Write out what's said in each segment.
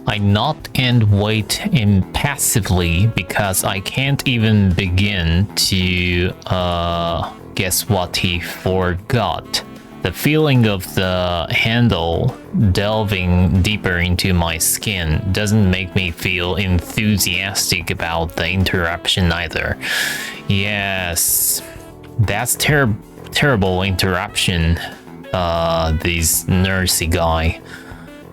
I nod and wait impassively because I can't even begin to guess what he forgot. The feeling of the handle delving deeper into my skin doesn't make me feel enthusiastic about the interruption either. Yes, that's terrible interruption, this nursey guy.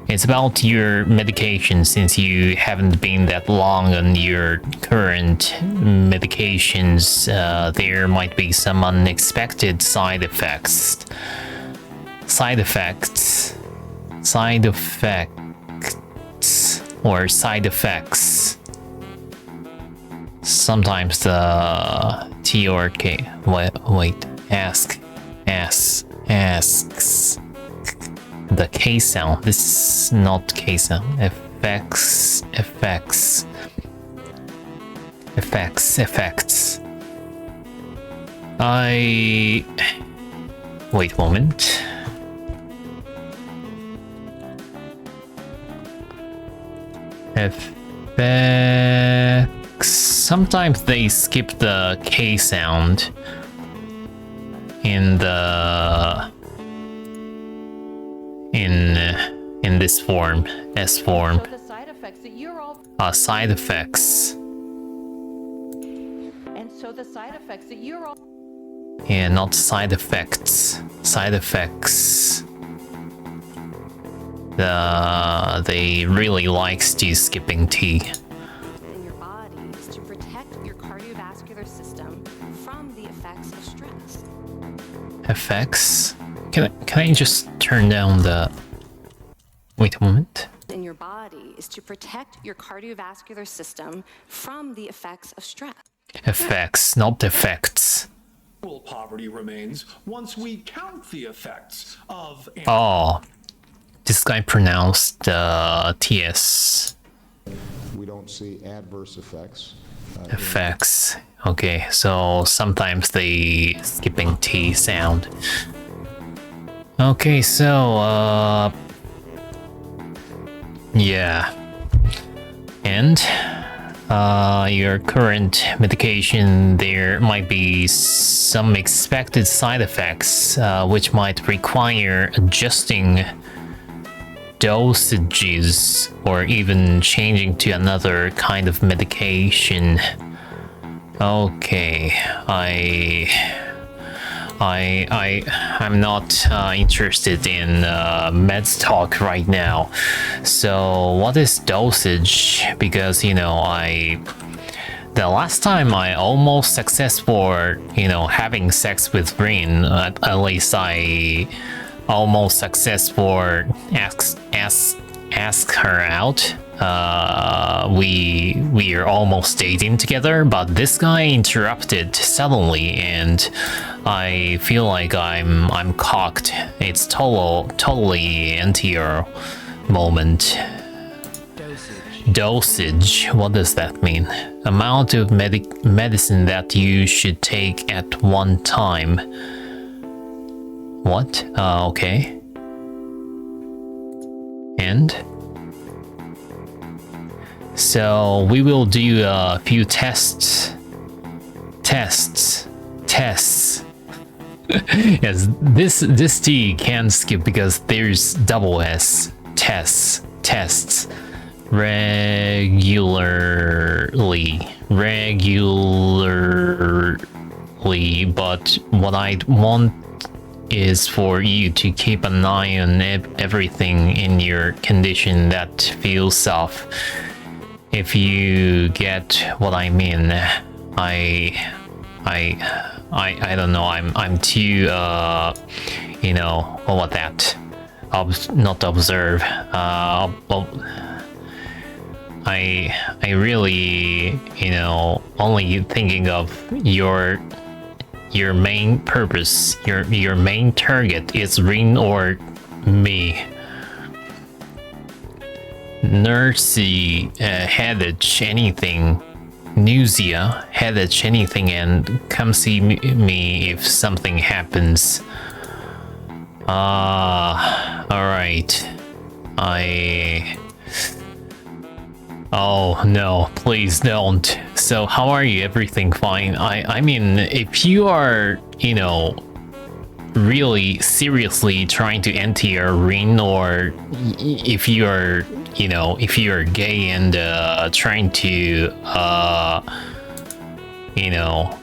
It's about your medication since you haven't been that long on your current medications. There might be some unexpected side effects. Side effects. Sometimes the T or K. Wait. Asks. The K sound. This is not K sound. Effects. Wait a moment. Effects. Sometimes they skip the K sound in the in this form, S form. So the side effects that you're all Side effects. and so the side effects that you're all Yeah, not side effects. Side effects. They really likes to skipping T. In your body is to protect your cardiovascular system from the effects of stress. Effects. Can I just turn down the? Wait a moment. In your body is to protect your cardiovascular system from the effects of stress. Effects, not effects. Poverty remains once we count the effects of. Oh, this guy pronounced TS. We don't see adverse effects. Effects. Okay, so sometimes they skipping T sound. Okay, so yeah. And your current medication, there might be some expected side effects which might require adjusting dosages or even changing to another kind of medication. Okay, I'm not interested in meds talk right now. So what is dosage? Because the last time I almost successful, having sex with Rin, at least I almost successful ask her out. We are almost dating together, but this guy interrupted suddenly, and I feel like I'm cocked. It's totally anti-hero moment. Dosage. What does that mean? Amount of medicine that you should take at one time. What? Okay. And? So we will do a few tests. Yes, this T can skip because there's double S. Tests. Regularly, but what I want is for you to keep an eye on everything in your condition that feels off. If you get what I mean, I don't know. I'm too what that? Not observe. I really only thinking of your main purpose. Your main target is Rin or me. Nursey, headache, anything, nausea, headache, anything, and come see me if something happens. Alright. Oh no, please don't. So how are you? Everything fine? I mean, if you are, you know, really seriously trying to enter your ring, or if you are, you know, if you are gay and trying to, you know,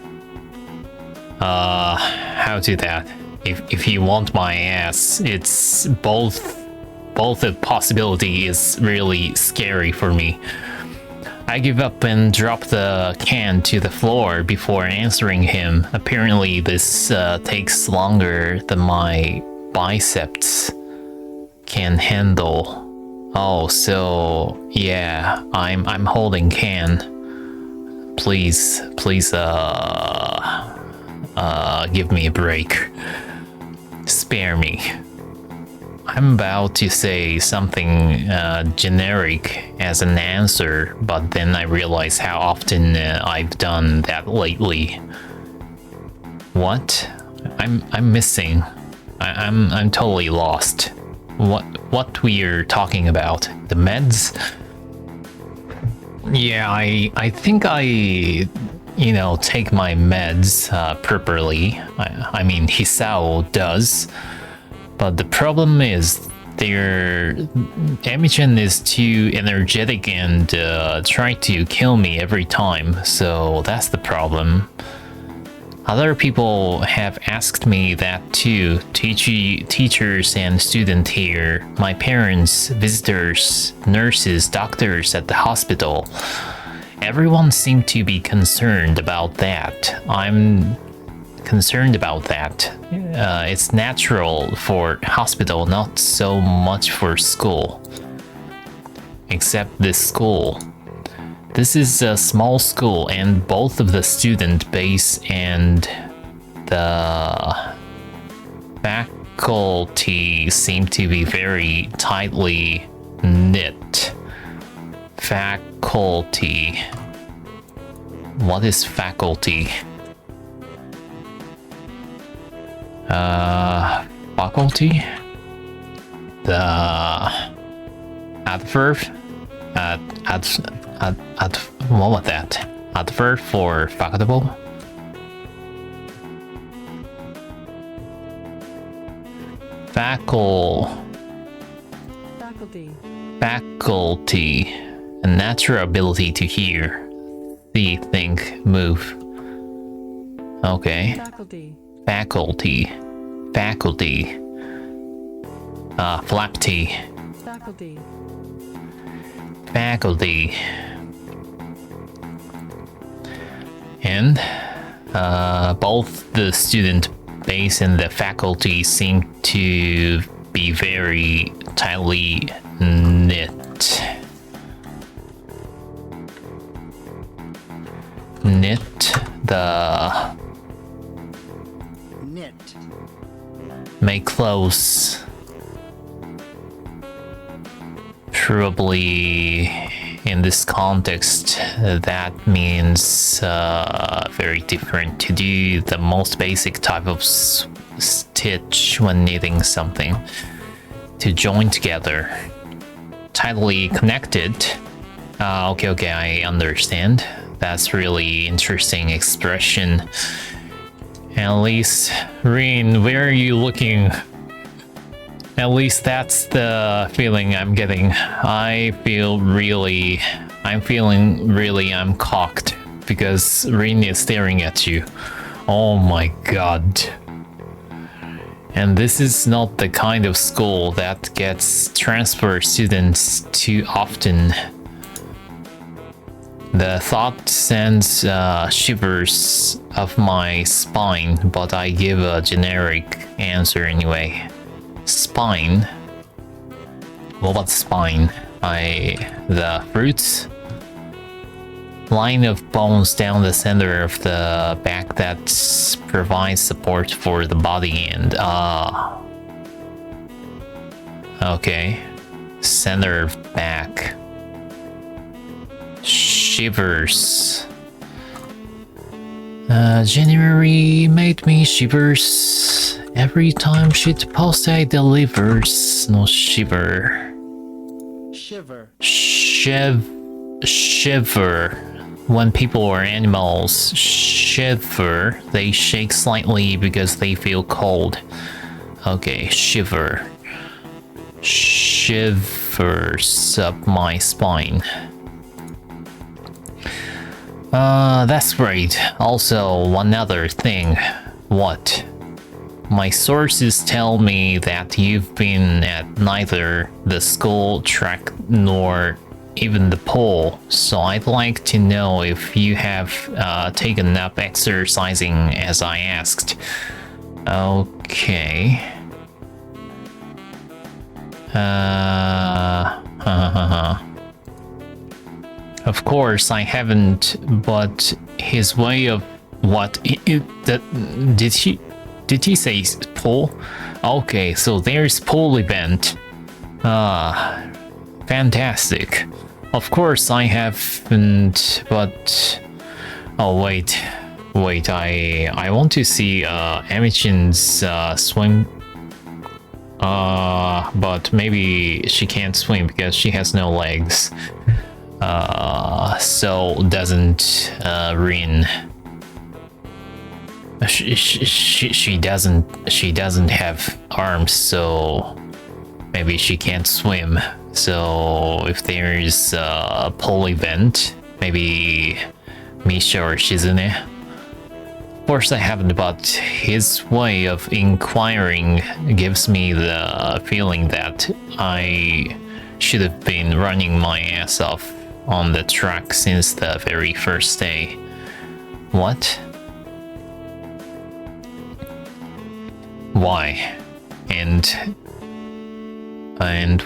how to that? If you want my ass, it's both the possibility is really scary for me. I give up and drop the can to the floor before answering him. Apparently this takes longer than my biceps can handle. Oh, so yeah, I'm holding can. Please give me a break. Spare me. I'm about to say something generic as an answer, but then I realize how often I've done that lately. What? I'm missing. I'm totally lost. What we're talking about? The meds? Yeah, I think I, you know, take my meds properly. I mean, Hisao does. But the problem is their Emichen is too energetic and try to kill me every time, so that's the problem. Other people have asked me that too, teachers and students here, my parents, visitors, nurses, doctors at the hospital. Everyone seemed to be concerned about that. I'm concerned about that. It's natural for hospital, not so much for school. Except this school. This is a small school, and both of the student base and the faculty seem to be very tightly knit. Faculty. What is faculty? Faculty? The adverb? What was that? Adverb for facultable? Faculty. A natural ability to hear, see, think, move. Okay. Faculty. Flapty. Faculty. And both the student base and the faculty seem to be very tightly knit. Make close. Probably in this context, that means very different to do the most basic type of stitch when knitting something. To join together. Tightly connected. Okay, I understand. That's really interesting expression. At least, Rin, where are you looking? At least that's the feeling I'm getting. I'm cocked because Rin is staring at you. Oh my god. And this is not the kind of school that gets transfer students too often. The thought sends shivers up my spine, but I give a generic answer anyway. Spine? What about spine? The fruits? Line of bones down the center of the back that provides support for the body and okay. Center of back. Shivers. January made me shivers. Every time shit post I delivers. No shiver. Shiver. shiver. When people or animals shiver, they shake slightly because they feel cold. Okay, shiver. Shivers up my spine. That's great. Also, one other thing. What? My sources tell me that you've been at neither the school track nor even the pool, so I'd like to know if you have taken up exercising as I asked. Okay. Of course I haven't, but his way of what? Did he say pool? Okay, so there's pool event. Fantastic. Of course I haven't, but oh wait, I want to see Amichin's swim. But maybe she can't swim because she has no legs. So doesn't Rin. She doesn't have arms, so maybe she can't swim. So if there's a pool event, maybe Misha or Shizune. Of course I haven't, but his way of inquiring gives me the feeling that I should have been running my ass off on the track since the very first day. What? Why? And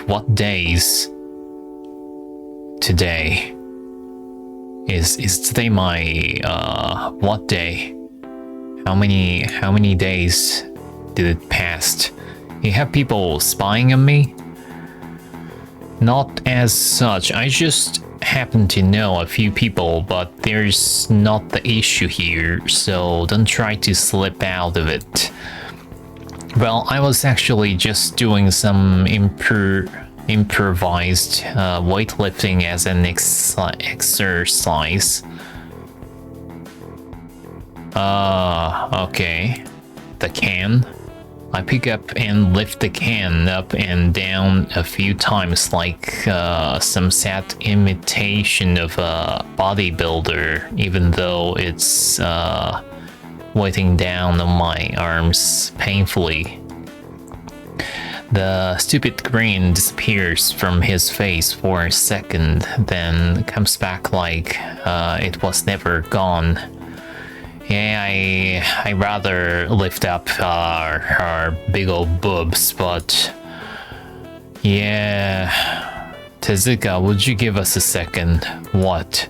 what days? Today. Is today my what day? How many days did it pass? You have people spying on me? Not as such. I just happen to know a few people, but there's not the issue here, so don't try to slip out of it. Well, I was actually just doing some improvised weightlifting as an exercise. Okay. The can. I pick up and lift the can up and down a few times like some sad imitation of a bodybuilder, even though it's weighting down on my arms painfully. The stupid grin disappears from his face for a second, then comes back like it was never gone. Yeah, I rather lift up her big old boobs, but yeah. Tezuka, would you give us a second? What?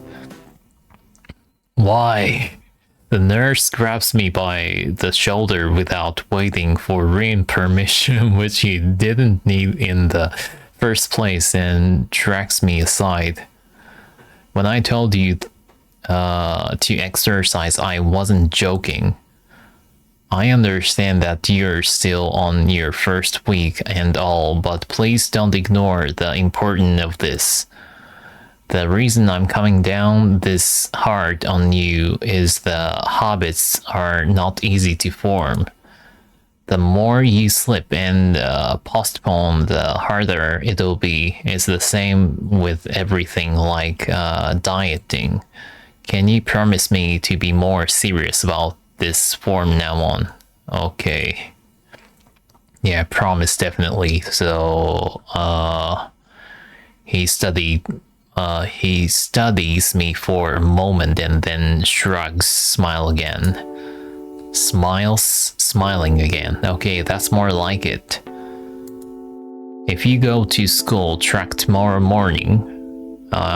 Why? The nurse grabs me by the shoulder without waiting for Rin permission, which he didn't need in the first place, and drags me aside. When I told you to exercise, I wasn't joking. I understand that you're still on your first week and all, but please don't ignore the importance of this. The reason I'm coming down this hard on you is the habits are not easy to form. The more you slip and postpone, the harder it'll be. It's the same with everything like dieting. Can you promise me to be more serious about this from now on? Okay. Yeah, promise definitely. So, he studies me for a moment and then shrugs, smiling again. Okay, that's more like it. If you go to school track tomorrow morning,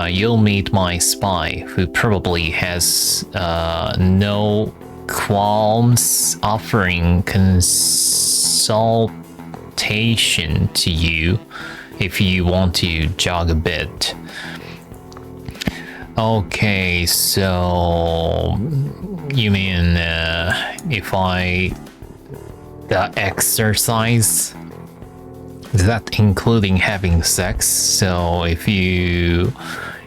you'll meet my spy, who probably has no qualms offering consultation to you if you want to jog a bit. Okay, so you mean if the exercise, is that including having sex? So if you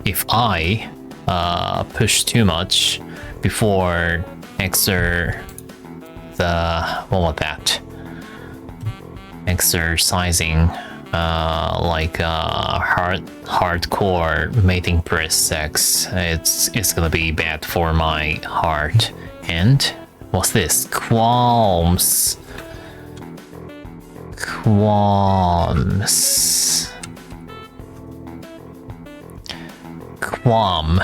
if I push too much before exercising like hardcore mating breast sex, it's gonna be bad for my heart. And what's this? Qualms. Qualm.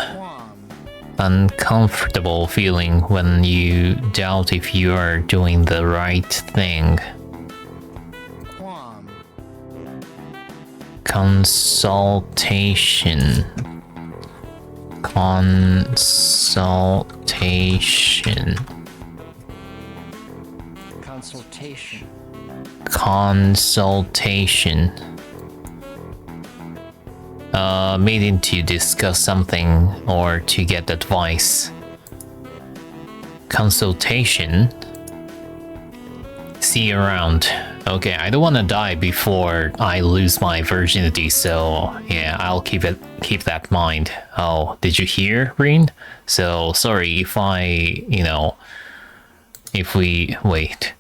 Uncomfortable feeling when you doubt if you are doing the right thing. Consultation. Consultation. Meeting to discuss something or to get advice. Consultation. See you around. Okay, I don't want to die before I lose my virginity, so yeah, I'll keep that in mind. Oh, did you hear, Rin? So sorry if wait.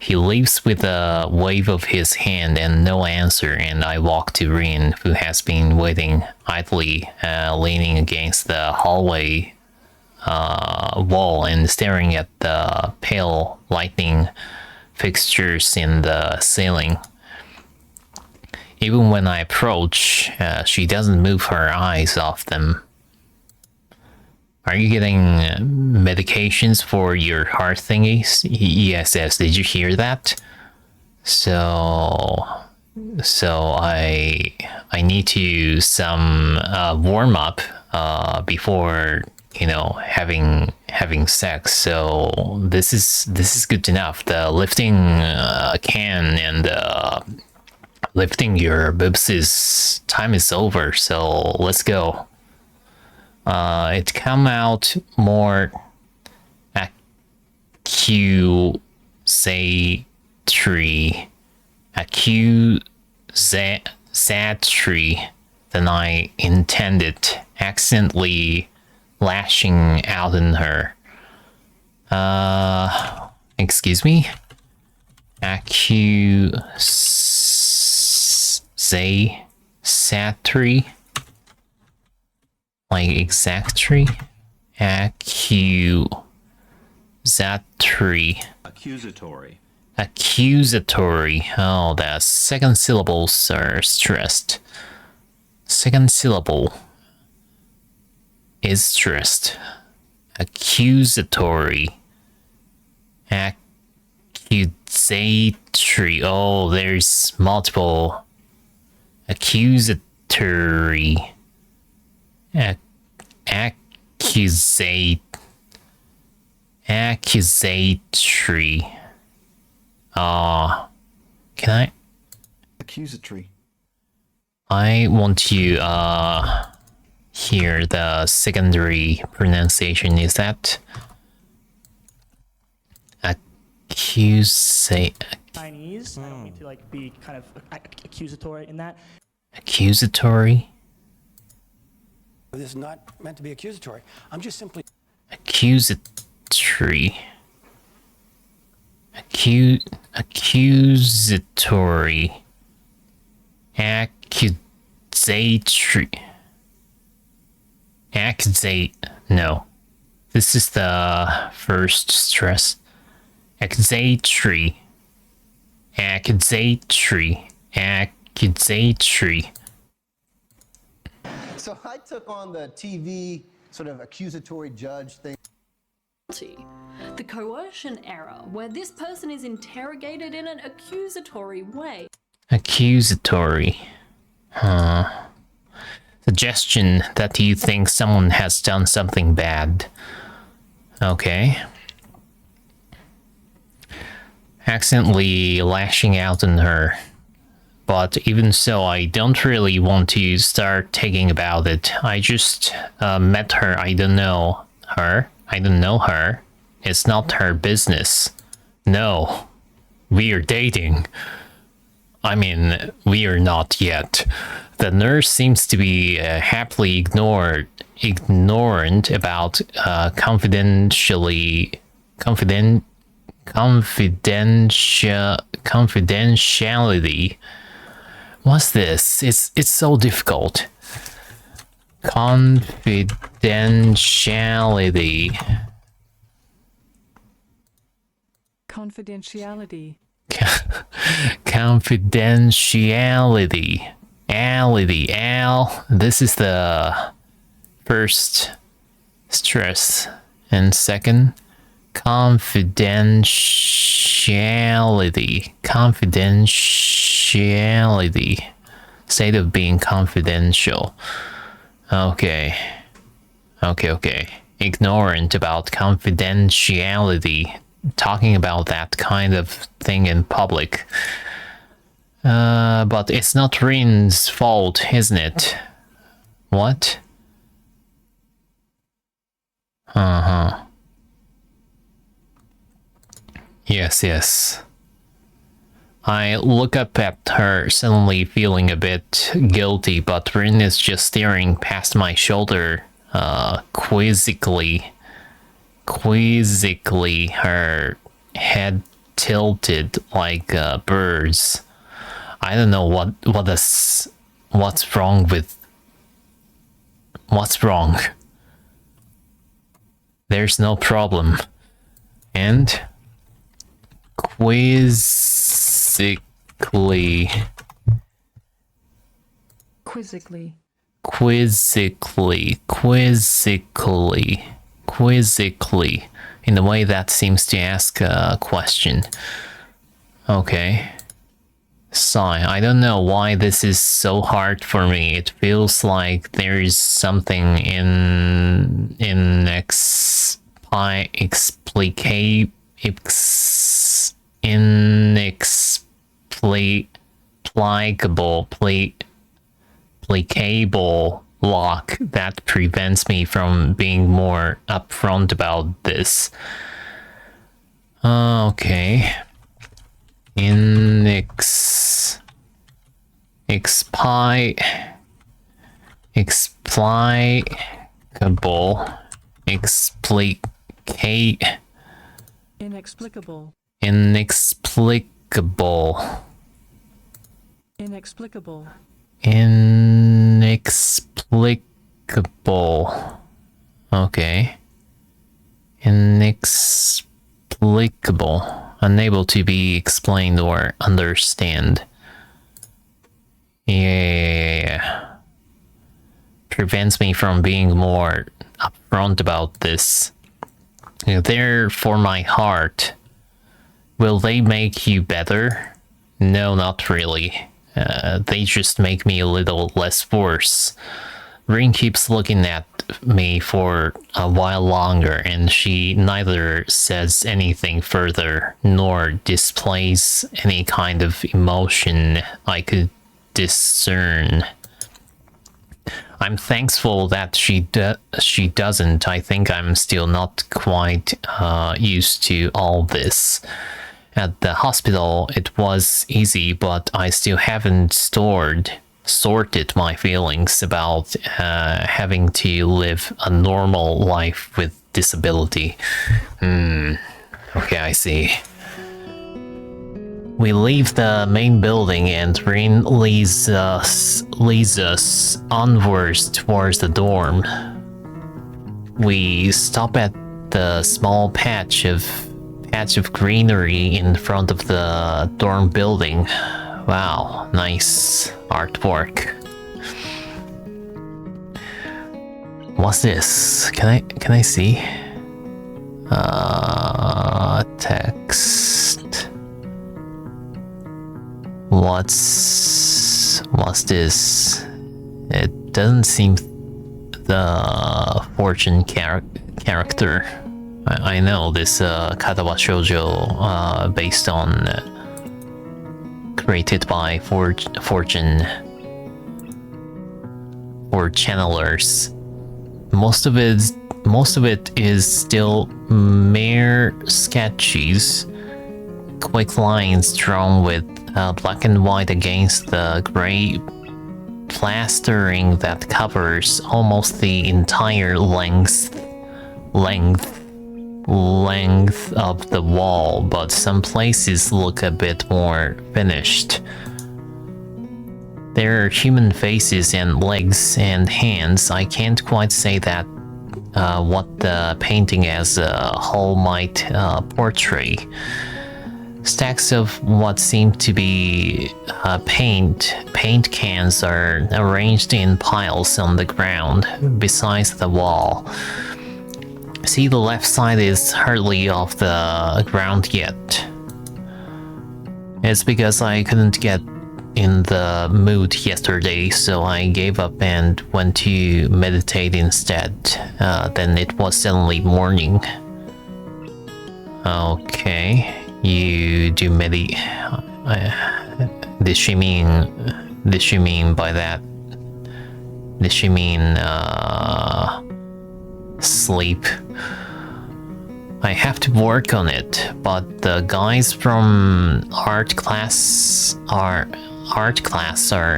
He leaves with a wave of his hand and no answer, and I walk to Rin, who has been waiting idly, leaning against the hallway wall and staring at the pale lightning fixtures in the ceiling. Even when I approach, she doesn't move her eyes off them. Are you getting medications for your heart thingies? Yes, did you hear that? So I need to some warm up before having sex. So this is good enough. The lifting can and lifting your boobs time is over. So let's go. It come out more accusatory than I intended, accidentally lashing out in her. Excuse me? Accusatory? Like exactory? Accusatory. Oh, the second syllables are stressed. Second syllable is stressed. Accusatory. Accusatory. Oh, there's multiple. Accusatory. Accusatory. Can I? Accusatory. I want to hear the secondary pronunciation. Is that Chinese. I don't mean to be kind of accusatory in that. Accusatory. This is not meant to be accusatory. I'm just simply accusatory. Accusatory. No. This is the first stress. Accusatory. So I took on the TV sort of accusatory judge thing. The coercion error, where this person is interrogated in an accusatory way. Accusatory. Suggestion that you think someone has done something bad. Okay. Accidentally lashing out on her. But even so, I don't really want to start thinking about it. I just met her. I don't know her. It's not her business. No. We are dating. I mean, we are not yet. The nurse seems to be happily ignorant about confidentiality. What's this? It's so difficult. Confidentiality. Confidentiality. Confidentiality. This is the first stress, and second, confidentiality. State of being confidential. Okay. Ignorant about confidentiality. Talking about that kind of thing in public. But it's not Rin's fault, isn't it? What? Yes. I look up at her, suddenly feeling a bit guilty, but Rin is just staring past my shoulder, quizzically, her head tilted like a bird's. I don't know what's wrong. There's no problem. And quizzically. In a way that seems to ask a question. Okay. Sigh. I don't know why this is so hard for me. It feels like there is something inexplicable lock that prevents me from being more upfront about this. Okay. Inexplicable. Okay. Inexplicable. Unable to be explained or understand. Yeah. Prevents me from being more upfront about this. They're for my heart. Will they make you better? No, not really. They just make me a little less worse. Rin keeps looking at me for a while longer, and she neither says anything further nor displays any kind of emotion I could discern. I'm thankful that she doesn't. I think I'm still not quite used to all this. At the hospital, it was easy, but I still haven't sorted my feelings about having to live a normal life with disability. Okay, I see. We leave the main building and Rin leads us onwards towards the dorm. We stop at the small patch of greenery in front of the dorm building. Wow, nice artwork. What's this? Can I see? Text. What's this? It doesn't seem the fortune character. I know this Katawa Shoujo based on created by fortune for channelers. Most of it is still mere sketches, quick lines drawn with black and white against the gray plastering that covers almost the entire length of the wall, but some places look a bit more finished. There are human faces and legs and hands. I can't quite say that what the painting as a whole might portray. Stacks of what seem to be paint cans are arranged in piles on the ground besides the wall. See, the left side is hardly off the ground yet. It's because I couldn't get in the mood yesterday, so I gave up and went to meditate instead. Then it was suddenly morning. Okay, you do Did she mean by that? Did she mean sleep? I have to work on it, but the guys from art class are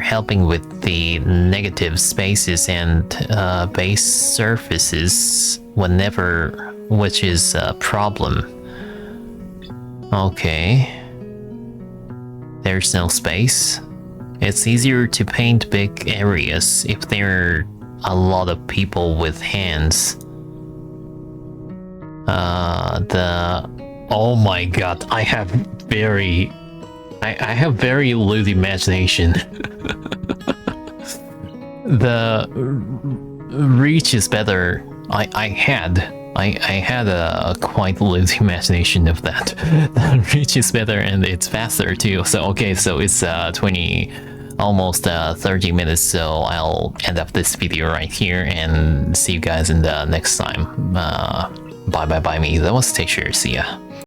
helping with the negative spaces and base surfaces whenever, which is a problem. Okay. There's no space. It's easier to paint big areas if there are a lot of people with hands. Oh my god, I have very loose imagination. The reach is better. I had a quite loose imagination of that. The reach is better and it's faster too. So okay, so it's almost 30 minutes, so I'll end up this video right here and see you guys in the next time. Bye me. That was Take Care. See ya.